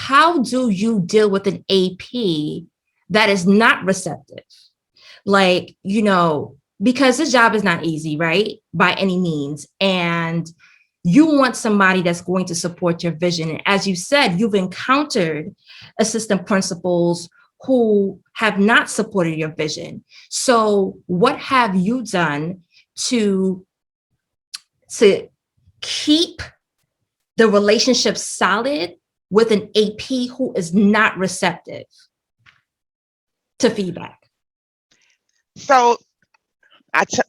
how do you deal with an AP that is not receptive? Like, because this job is not easy, right? By any means. And you want somebody that's going to support your vision. And as you said, you've encountered assistant principals who have not supported your vision. So what have you done to keep the relationship solid with an AP who is not receptive to feedback? So,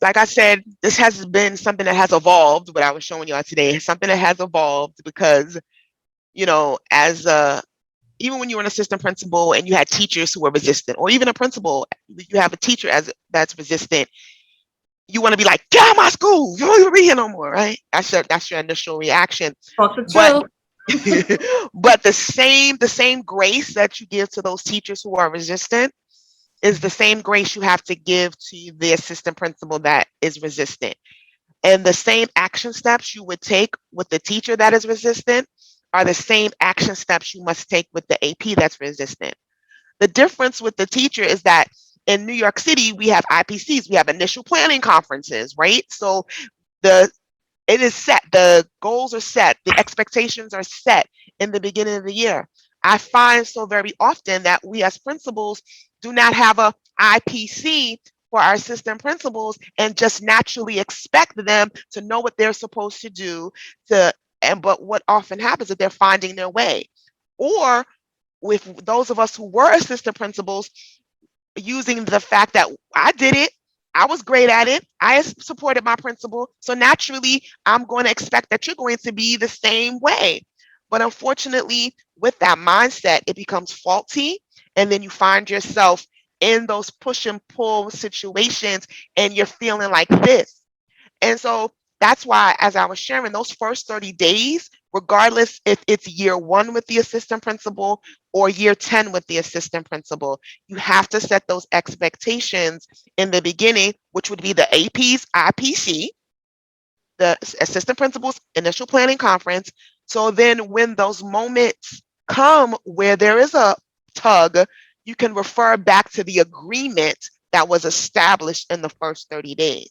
like I said, this has been something that has evolved. What I was showing y'all today is something that has evolved because, as even when you were an assistant principal and you had teachers who were resistant, or even a principal, you have a teacher that's resistant. You want to be like, get out of my school. You don't even be here no more, right? That's your initial reaction. But but the same grace that you give to those teachers who are resistant is the same grace you have to give to the assistant principal that is resistant. And the same action steps you would take with the teacher that is resistant are the same action steps you must take with the AP that's resistant. The difference with the teacher is that in New York City, we have IPCs, we have initial planning conferences, right? So it is set, the goals are set, the expectations are set in the beginning of the year. I find so very often that we as principals do not have a IPC for our assistant principals and just naturally expect them to know what they're supposed to do but what often happens is they're finding their way. Or with those of us who were assistant principals, using the fact that I did it, I was great at it, I supported my principal, so naturally I'm going to expect that you're going to be the same way. But unfortunately, with that mindset, it becomes faulty, and then you find yourself in those push and pull situations and you're feeling like this. And so that's why, as I was sharing, those first 30 days, regardless if it's year 1 with the assistant principal or year 10 with the assistant principal, you have to set those expectations in the beginning, which would be the AP's IPC, the assistant principal's initial planning conference. So then when those moments come where there is a tug, you can refer back to the agreement that was established in the first 30 days.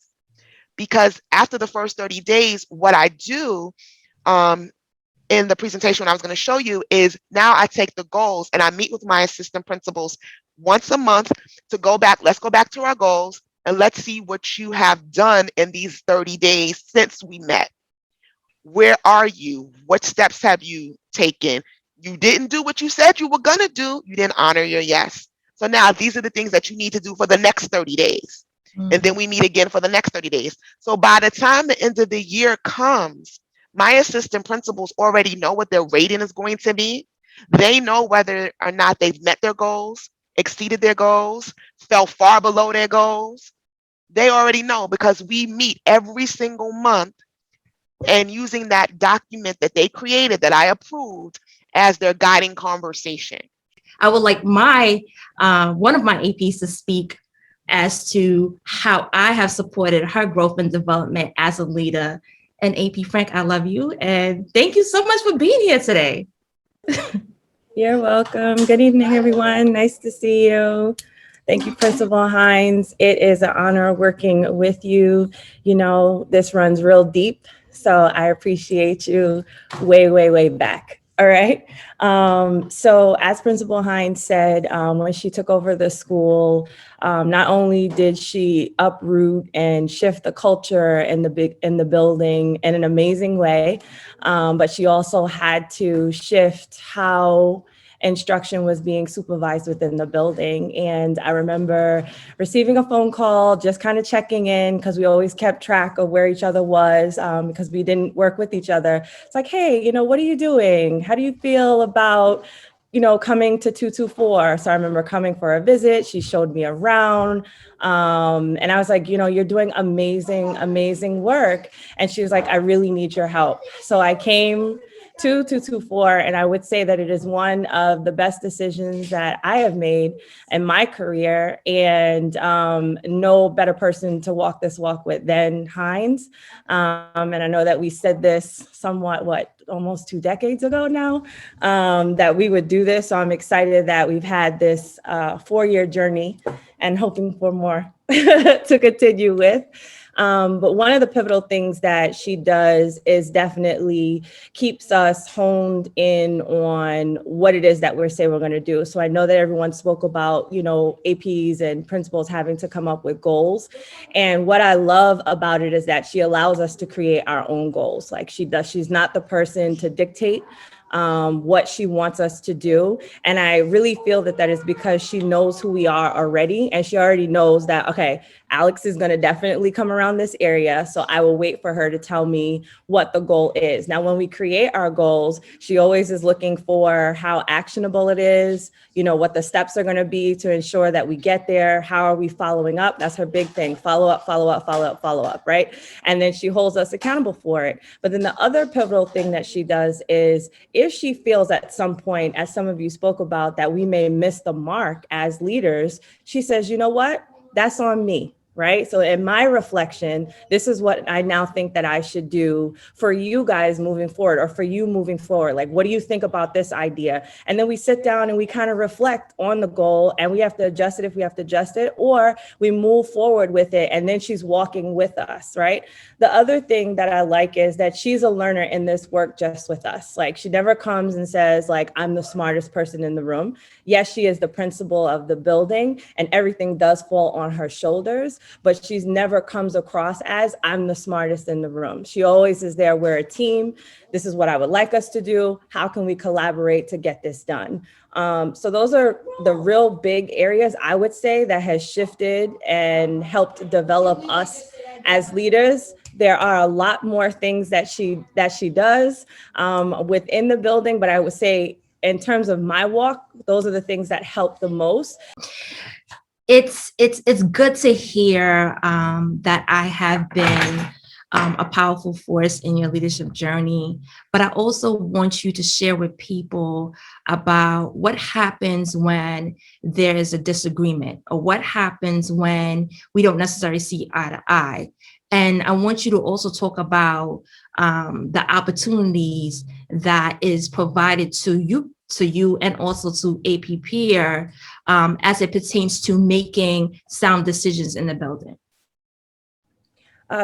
Because after the first 30 days, what I do in the presentation I was going to show you is now I take the goals and I meet with my assistant principals once a month to go back. Let's go back to our goals and let's see what you have done in these 30 days since we met. Where are you? What steps have you taken? You didn't do what you said you were going to do. You didn't honor your yes. So now these are the things that you need to do for the next 30 days. And then we meet again for the next 30 days. So by the time the end of the year comes, my assistant principals already know what their rating is going to be. They know whether or not they've met their goals, exceeded their goals, fell far below their goals. They already know because we meet every single month and using that document that they created that I approved as their guiding conversation. I would like one of my APs to speak as to how I have supported her growth and development as a leader. And AP Frank, I love you. And thank you so much for being here today. You're welcome. Good evening, everyone. Nice to see you. Thank you, Principal Hines. It is an honor working with you. This runs real deep, so I appreciate you way, way, way back. All right. So as Principal Hines said, when she took over the school, not only did she uproot and shift the culture in the building in an amazing way, but she also had to shift how instruction was being supervised within the building. And I remember receiving a phone call, just kind of checking in, because we always kept track of where each other was, because we didn't work with each other. It's like, hey, what are you doing? How do you feel about, coming to 224? So I remember coming for a visit. She showed me around. And I was like, you're doing amazing, amazing work. And she was like, I really need your help. So I came 2224. And I would say that it is one of the best decisions that I have made in my career. And no better person to walk this walk with than Hines. And I know that we said this somewhat, almost 2 decades ago now, that we would do this. So I'm excited that we've had this 4-year journey and hoping for more to continue with. But one of the pivotal things that she does is definitely keeps us honed in on what it is that we're saying we're going to do. So I know that everyone spoke about, APs and principals having to come up with goals. And what I love about it is that she allows us to create our own goals. Like she does, she's not the person to dictate what she wants us to do. And I really feel that is because she knows who we are already. And she already knows that, okay, Alex is going to definitely come around this area. So I will wait for her to tell me what the goal is. Now, when we create our goals, she always is looking for how actionable it is, what the steps are going to be to ensure that we get there. How are we following up? That's her big thing. Follow up, right? And then she holds us accountable for it. But then the other pivotal thing that she does is if she feels at some point, as some of you spoke about, that we may miss the mark as leaders, she says, you know what? That's on me. Right. So in my reflection, this is what I now think that I should do for you guys moving forward, or for you moving forward. Like, what do you think about this idea? And then we sit down and we kind of reflect on the goal, and we have to adjust it if we have to adjust it, or we move forward with it. And then she's walking with us. Right. The other thing that I like is that she's a learner in this work just with us. Like, she never comes and says, like, I'm the smartest person in the room. Yes, she is the principal of the building and everything does fall on her shoulders, but she's never comes across as I'm the smartest in the room. She always is there. We're a team. This is what I would like us to do. How can we collaborate to get this done? So those are the real big areas I would say that has shifted and helped develop us as leaders. There are a lot more things that she does within the building, but I would say in terms of my walk, those are the things that help the most. It's good to hear that I have been a powerful force in your leadership journey, but I also want you to share with people about what happens when there is a disagreement, or what happens when we don't necessarily see eye to eye. And I want you to also talk about the opportunities that is provided to you and also to AP peer as it pertains to making sound decisions in the building.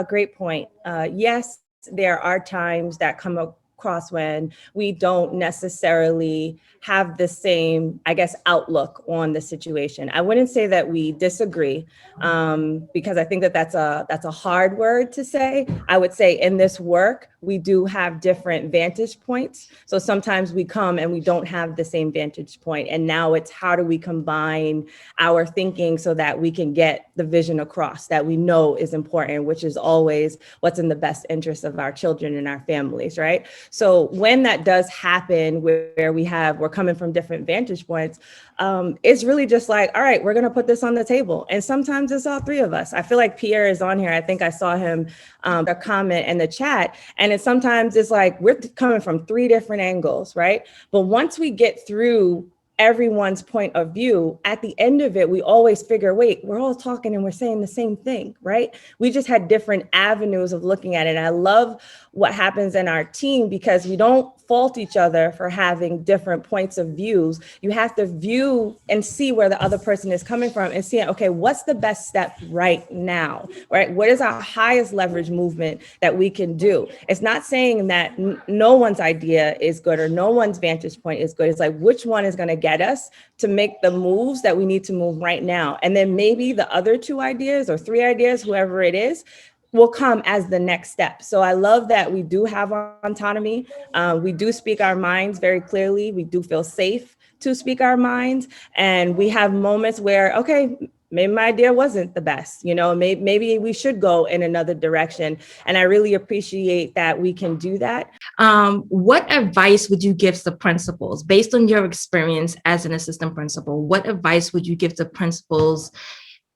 Great point. Yes, there are times that come across when we don't necessarily have the same, I guess, outlook on the situation. I wouldn't say that we disagree, because I think that that's a hard word to say. I would say in this work, we do have different vantage points. So sometimes we come and we don't have the same vantage point. And now it's how do we combine our thinking so that we can get the vision across that we know is important, which is always what's in the best interest of our children and our families, right? So when that does happen, where we're coming from different vantage points, it's really just like, all right, we're going to put this on the table. And sometimes it's all three of us. I feel like Pierre is on here. I think I saw him a comment in the chat. And sometimes it's like we're coming from 3 different angles, right? But once we get through everyone's point of view, at the end of it, we always figure, wait, we're all talking and we're saying the same thing, right? We just had different avenues of looking at it. And I love what happens in our team because we don't fault each other for having different points of views. You have to view and see where the other person is coming from and see, okay, what's the best step right now, right? What is our highest leverage movement that we can do? It's not saying that no one's idea is good or no one's vantage point is good. It's like, which one is going to get us to make the moves that we need to move right now? And then maybe the other 2 ideas or 3 ideas, whoever it is, will come as the next step. So I love that we do have autonomy. We do speak our minds very clearly. We do feel safe to speak our minds. And we have moments where, okay, maybe my idea wasn't the best, maybe we should go in another direction. And I really appreciate that we can do that. What advice would you give to principals based on your experience as an assistant principal? What advice would you give to principals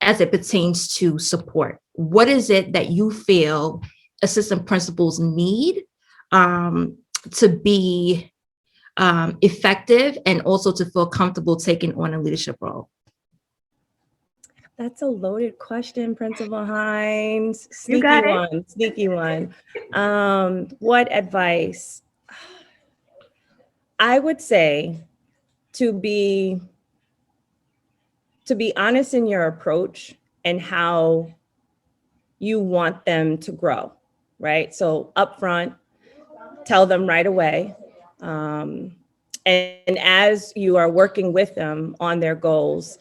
as it pertains to support? What is it that you feel assistant principals need to be effective and also to feel comfortable taking on a leadership role? That's a loaded question, Principal Hines. You got it. Sneaky one. What advice? I would say to be honest in your approach and how you want them to grow, right? So upfront, tell them right away. And as you are working with them on their goals,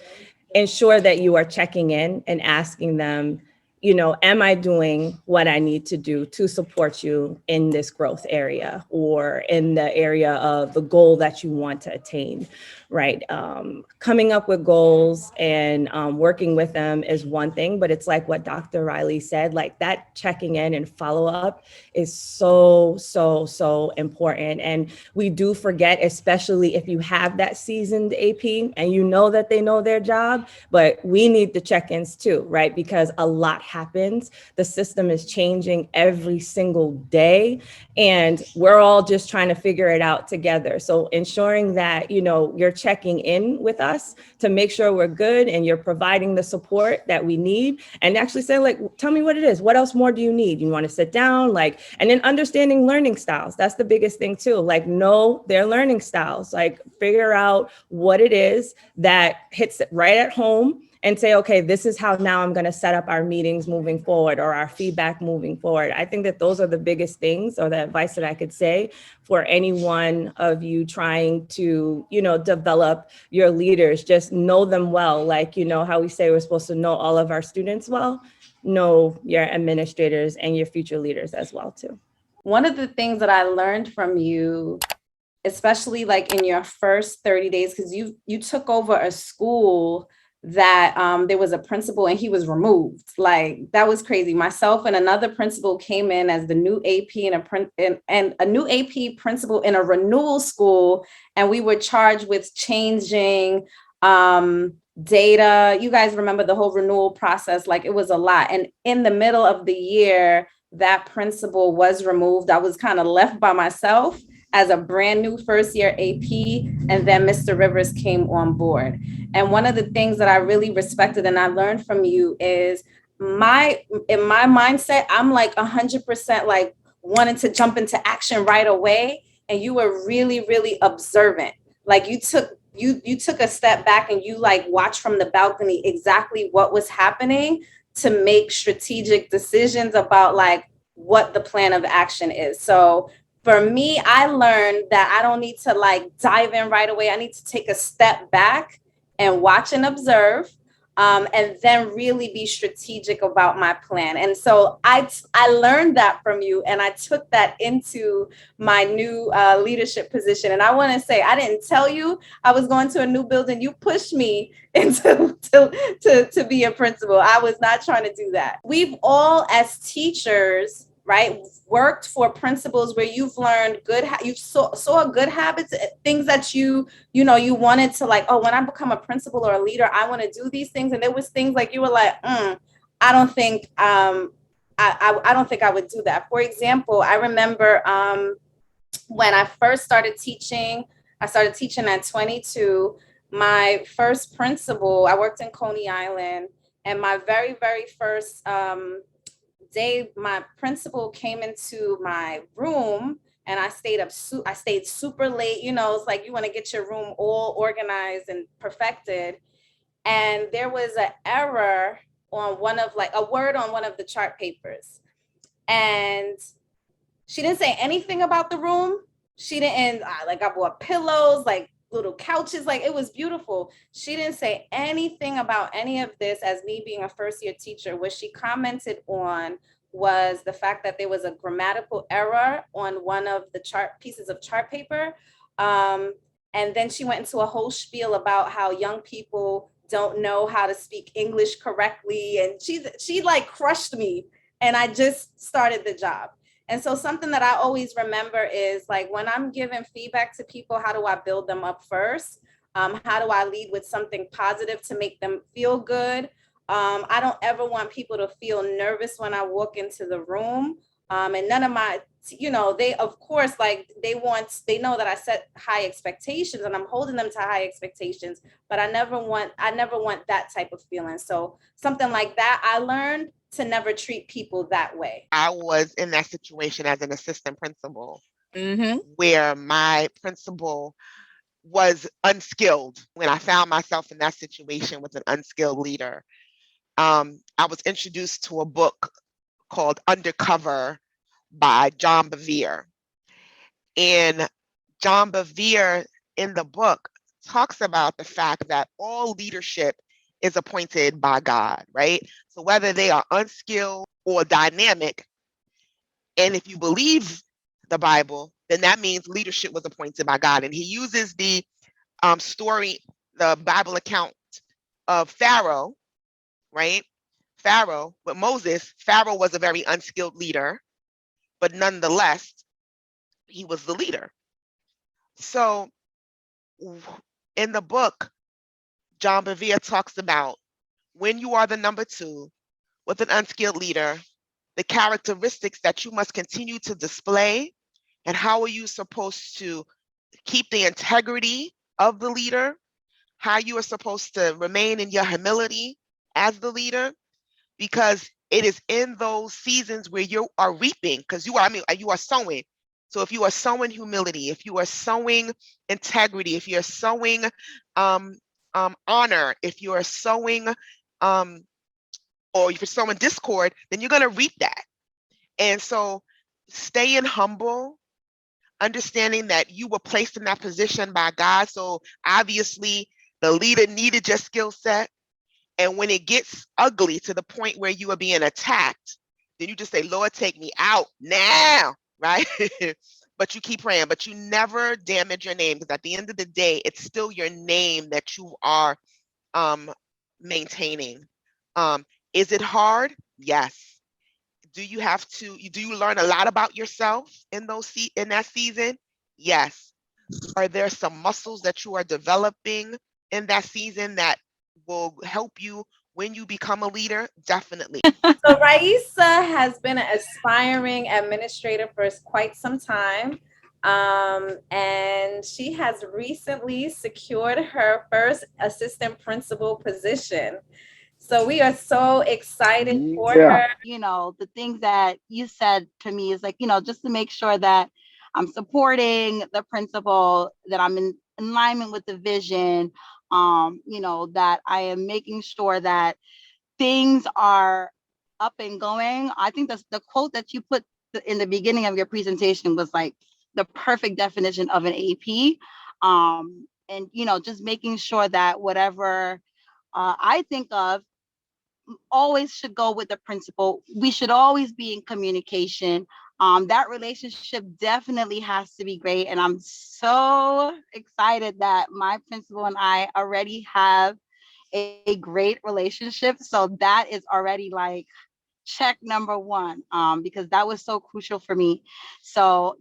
ensure that you are checking in and asking them, you know, am I doing what I need to do to support you in this growth area or in the area of the goal that you want to attain, right? Coming up with goals and working with them is one thing, but it's like what Dr. Reilly said, like that checking in and follow up is so, so, so important. And we do forget, especially if you have that seasoned AP and you know that they know their job, but we need the check-ins too, right? Because a lot happens. The system is changing every single day and we're all just trying to figure it out together. So ensuring that, you know, you're checking in with us to make sure we're good and you're providing the support that we need and actually say, like, tell me what it is. What else more do you need? You want to sit down, like, and then understanding learning styles. That's the biggest thing too. Like, know their learning styles, like figure out what it is that hits it right at home and say, okay, this is how now I'm going to set up our meetings moving forward or our feedback moving forward. I think that those are the biggest things or the advice that I could say for any one of you trying to, you know, develop your leaders. Just know them well. Like, you know, how we say we're supposed to know all of our students well, know your administrators and your future leaders as well too. One of the things that I learned from you, especially like in your first 30 days, because you took over a school that there was a principal and he was removed. Like that was crazy. Myself and another principal came in as the new AP and a new AP principal in a renewal school, and we were charged with changing data. You guys remember the whole renewal process? Like it was a lot. And in the middle of the year, that principal was removed. I was kind of left by myself as a brand new first year AP, and then Mr. Rivers came on board. And one of the things that I really respected and I learned from you is in my mindset, I'm like 100% like wanting to jump into action right away. And you were really, really observant. Like you took a step back and you like watched from the balcony exactly what was happening to make strategic decisions about like what the plan of action is. So for me, I learned that I don't need to like dive in right away. I need to take a step back and watch and observe, and then really be strategic about my plan. And so I learned that from you, and I took that into my new leadership position. And I want to say, I didn't tell you I was going to a new building. You pushed me into to be a principal. I was not trying to do that. We've all, as teachers, right, worked for principals where you've learned you saw good habits, things that you wanted to like, oh, when I become a principal or a leader, I want to do these things. And there was things like you were like, I don't think I don't think I would do that. For example, I remember when I first started teaching, I started teaching at 22. My first principal, I worked in Coney Island, and my very, very first day, my principal came into my room and I stayed super late. You know, it's like you want to get your room all organized and perfected. And there was an error on a word on one of the chart papers. And she didn't say anything about the room. She didn't, I bought pillows, like little couches, like it was beautiful. She didn't say anything about any of this as me being a first year teacher. What she commented on was the fact that there was a grammatical error on one of the pieces of chart paper. And then she went into a whole spiel about how young people don't know how to speak English correctly. And she like crushed me, and I just started the job. And so something that I always remember is like when I'm giving feedback to people, how do I build them up first? How do I lead with something positive to make them feel good? I don't ever want people to feel nervous when I walk into the room. And none of my, they, of course, like they know that I set high expectations and I'm holding them to high expectations, but I never want that type of feeling. So something like that, I learned to never treat people that way. I was in that situation as an assistant principal, where my principal was unskilled. When I found myself in that situation with an unskilled leader, I was introduced to a book called Undercover by John Bevere. And John Bevere in the book talks about the fact that all leadership is appointed by God, right? So whether they are unskilled or dynamic, and if you believe the Bible, then that means leadership was appointed by God. And he uses the story, the Bible account of Pharaoh, right? Pharaoh, with Moses, Pharaoh was a very unskilled leader, but nonetheless, he was the leader. So in the book, John Bevere talks about when you are the number two with an unskilled leader, the characteristics that you must continue to display, and how are you supposed to keep the integrity of the leader, how you are supposed to remain in your humility as the leader, because it is in those seasons where you are reaping, because you are sowing. So if you are sowing humility, if you are sowing integrity, if you're sowing honor, if you are sowing or if you're sowing discord, then you're going to reap that. And so staying humble, understanding that you were placed in that position by God. So obviously the leader needed your skill set. And when it gets ugly to the point where you are being attacked, then you just say, Lord, take me out now, right? But you keep praying, but you never damage your name, because at the end of the day, it's still your name that you are maintaining. Is it hard? Yes. Do you learn a lot about yourself in that season? Yes. Are there some muscles that you are developing in that season that will help you when you become a leader? Definitely. So Raisa has been an aspiring administrator for quite some time. And she has recently secured her first assistant principal position. So we are so excited for her. The things that you said to me is like, just to make sure that I'm supporting the principal, that I'm in alignment with the vision, that I am making sure that things are up and going. I think that's the quote that you put in the beginning of your presentation was like the perfect definition of an AP. And, just making sure that whatever I think of always should go with the principal. We should always be in communication. That relationship definitely has to be great. And I'm so excited that my principal and I already have a great relationship. So that is already like check number one, because that was so crucial for me. So,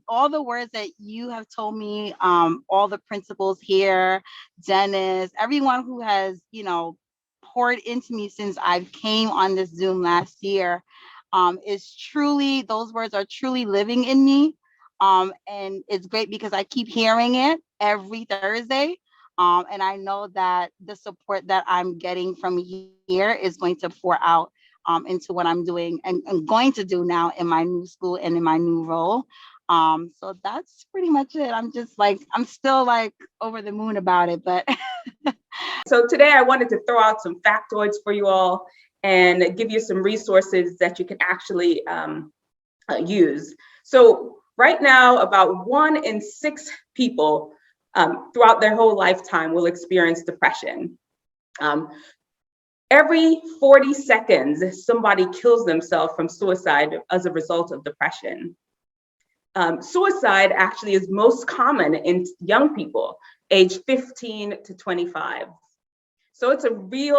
all the words that you have told me, all the principals here, Dennis, everyone who has, poured into me since I came on this Zoom last year, those words are truly living in me. And it's great because I keep hearing it every Thursday. And I know that the support that I'm getting from here is going to pour out into what I'm doing and going to do now in my new school and in my new role. So that's pretty much it. I'm still like over the moon about it, but. So today I wanted to throw out some factoids for you all and give you some resources that you can actually use. So right now, about 1 in 6 people throughout their whole lifetime will experience depression. Every 40 seconds, somebody kills themselves from suicide as a result of depression. Suicide actually is most common in young people, age 15 to 25. So it's a big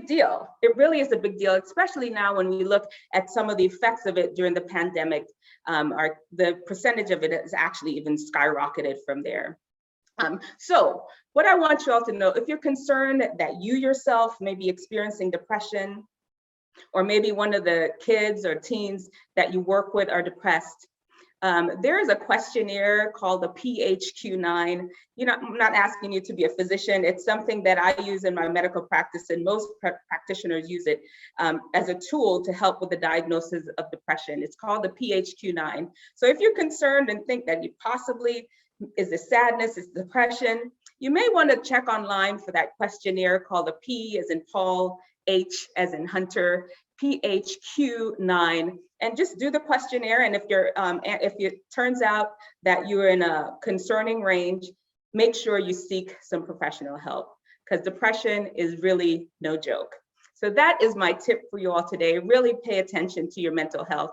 deal. It really is a big deal, especially now when we look at some of the effects of it during the pandemic. The percentage of it has actually even skyrocketed from there. So what I want you all to know, if you're concerned that you yourself may be experiencing depression, or maybe one of the kids or teens that you work with are depressed, there is a questionnaire called the PHQ-9. I'm not asking you to be a physician. It's something that I use in my medical practice, and most practitioners use it as a tool to help with the diagnosis of depression. It's called the PHQ-9. So if you're concerned and think that you possibly, is it sadness, is it depression, you may want to check online for that questionnaire called the P as in Paul, H as in Hunter, PHQ-9, and just do the questionnaire. And if it turns out that you're in a concerning range, make sure you seek some professional help, because depression is really no joke. So that is my tip for you all today. Really pay attention to your mental health.